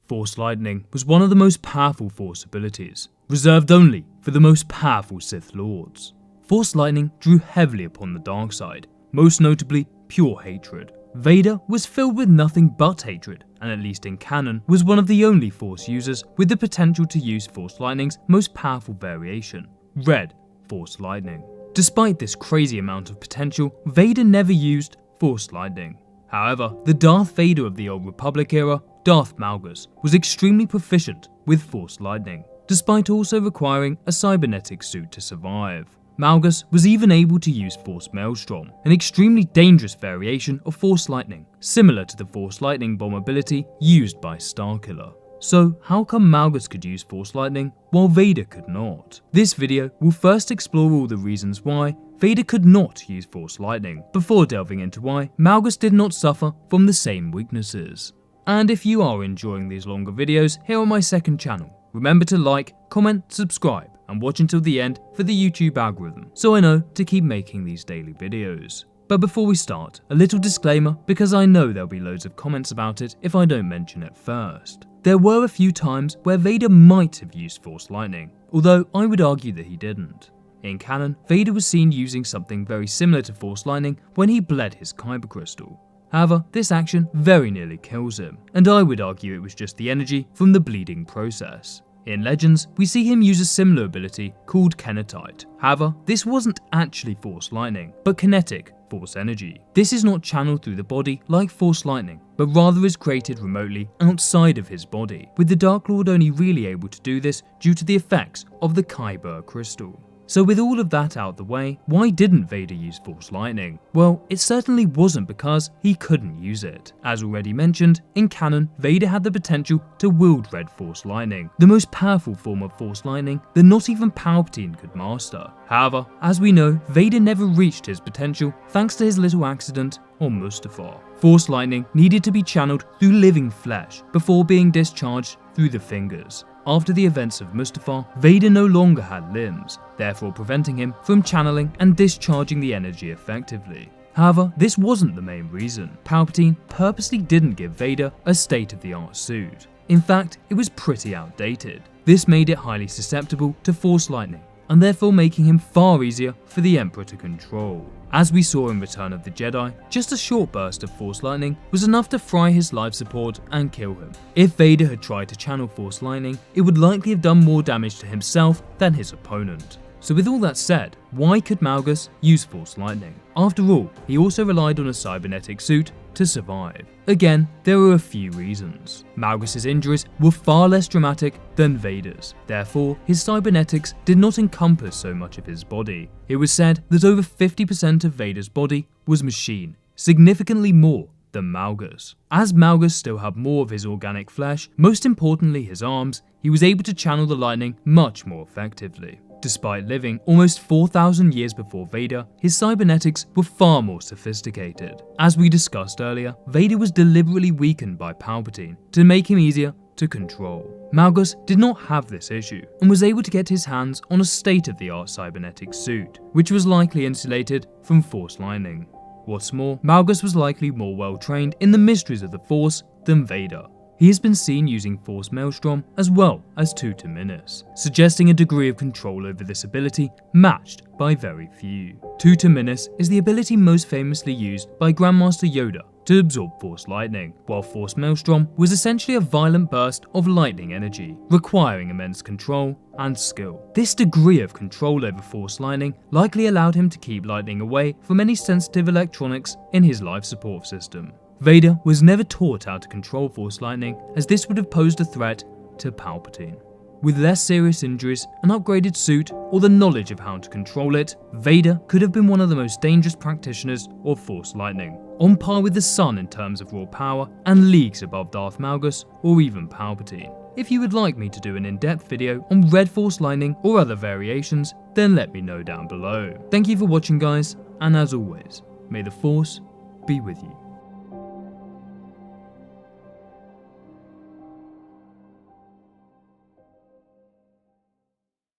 Force lightning was one of the most powerful Force abilities, reserved only for the most powerful Sith Lords. Force lightning drew heavily upon the dark side, most notably pure hatred. Vader was filled with nothing but hatred, and at least in canon, was one of the only Force users with the potential to use Force lightning's most powerful variation, Red Force lightning. Despite this crazy amount of potential, Vader never used Force lightning. However, the Darth Vader of the Old Republic era, Darth Malgus, was extremely proficient with Force lightning, despite also requiring a cybernetic suit to survive. Malgus was even able to use Force Maelstrom, an extremely dangerous variation of Force lightning, similar to the Force lightning bomb ability used by Starkiller. So how come Malgus could use Force lightning while Vader could not? This video will first explore all the reasons why Vader could not use Force lightning, before delving into why Malgus did not suffer from the same weaknesses. And if you are enjoying these longer videos here on my second channel, remember to like, comment, subscribe, and watch until the end for the YouTube algorithm, so I know to keep making these daily videos. But before we start, a little disclaimer, because I know there'll be loads of comments about it if I don't mention it first. There were a few times where Vader might have used Force lightning, although I would argue that he didn't. In canon, Vader was seen using something very similar to Force lightning when he bled his Kyber crystal. However, this action very nearly kills him, and I would argue it was just the energy from the bleeding process. In Legends, we see him use a similar ability called Kenetite. However, this wasn't actually Force lightning, but kinetic Force energy. This is not channeled through the body like Force lightning, but rather is created remotely outside of his body, with the Dark Lord only really able to do this due to the effects of the Kyber crystal. So with all of that out the way, why didn't Vader use Force lightning? Well, it certainly wasn't because he couldn't use it. As already mentioned, in canon, Vader had the potential to wield Red Force lightning, the most powerful form of Force lightning that not even Palpatine could master. However, as we know, Vader never reached his potential thanks to his little accident on Mustafar. Force lightning needed to be channeled through living flesh before being discharged through the fingers. After the events of Mustafar, Vader no longer had limbs, therefore preventing him from channeling and discharging the energy effectively. However, this wasn't the main reason. Palpatine purposely didn't give Vader a state-of-the-art suit. In fact, it was pretty outdated. This made it highly susceptible to Force lightning, and therefore making him far easier for the Emperor to control. As we saw in Return of the Jedi, just a short burst of Force lightning was enough to fry his life support and kill him. If Vader had tried to channel Force lightning, it would likely have done more damage to himself than his opponent. So with all that said, why could Malgus use Force lightning? After all, he also relied on a cybernetic suit to survive. Again, there were a few reasons. Malgus' injuries were far less dramatic than Vader's, therefore his cybernetics did not encompass so much of his body. It was said that over 50% of Vader's body was machine, significantly more than Malgus. As Malgus still had more of his organic flesh, most importantly his arms, he was able to channel the lightning much more effectively. Despite living almost 4,000 years before Vader, his cybernetics were far more sophisticated. As we discussed earlier, Vader was deliberately weakened by Palpatine to make him easier to control. Malgus did not have this issue and was able to get his hands on a state-of-the-art cybernetic suit, which was likely insulated from Force lightning. What's more, Malgus was likely more well-trained in the mysteries of the Force than Vader. He has been seen using Force Maelstrom as well as Tutor Minis, suggesting a degree of control over this ability matched by very few. Tutor Minis is the ability most famously used by Grandmaster Yoda to absorb Force lightning, while Force Maelstrom was essentially a violent burst of lightning energy, requiring immense control and skill. This degree of control over Force lightning likely allowed him to keep lightning away from any sensitive electronics in his life support system. Vader was never taught how to control Force lightning, as this would have posed a threat to Palpatine. With less serious injuries, an upgraded suit, or the knowledge of how to control it, Vader could have been one of the most dangerous practitioners of Force lightning, on par with the Sun in terms of raw power and leagues above Darth Malgus or even Palpatine. If you would like me to do an in-depth video on Red Force lightning or other variations, then let me know down below. Thank you for watching guys, and as always, may the Force be with you.